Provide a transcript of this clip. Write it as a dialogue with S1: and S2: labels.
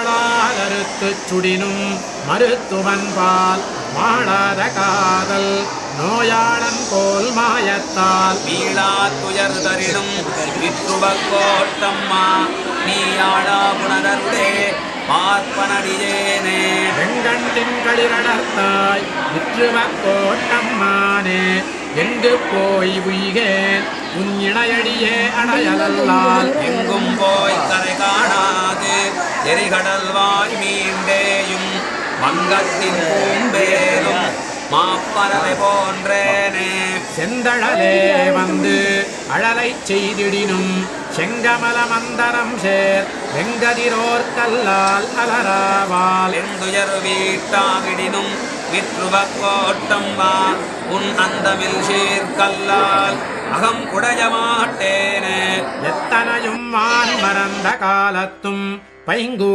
S1: வாழாதறுத்துச் சுடினும் மருத்துவன்பால் மாளாத காதல் நோயாளன் போல் மாயத்தால்
S2: மீளாத் துயர் தரினும் விற்றுவக்கோட்டம்மா நீயாளா புனகருடே பார்ப்பனடியேனே
S1: வெங்கண்டின் களிரடர்த்தாய் விற்றுவக்கோட்டம்மானே எங்கு போய் உய்கேன் உன் இணையடியே அடையலல்லால்
S2: எங்கும் போய் கரை காணாது எரிகடல்வாய் மீண்டேயும் மங்கத்தின் பூம்பேரும் மாப்பறவை போன்றேனே
S1: செந்தழலே வந்து அழலைச் செய்திடினும் செங்கமல மந்தரம் சேர் வெங்கதிரோர் கல்லால் அலராவால்
S2: எந்துயர் வீட்டாவிடினும் விற்றுவக்கோட்டம்மா உன் அந்தமில் சீர்கல்லால் அகம் குடைய மாட்டேனே
S1: எத்தனையும் மான் மறந்த காலத்தும் பைங்கூ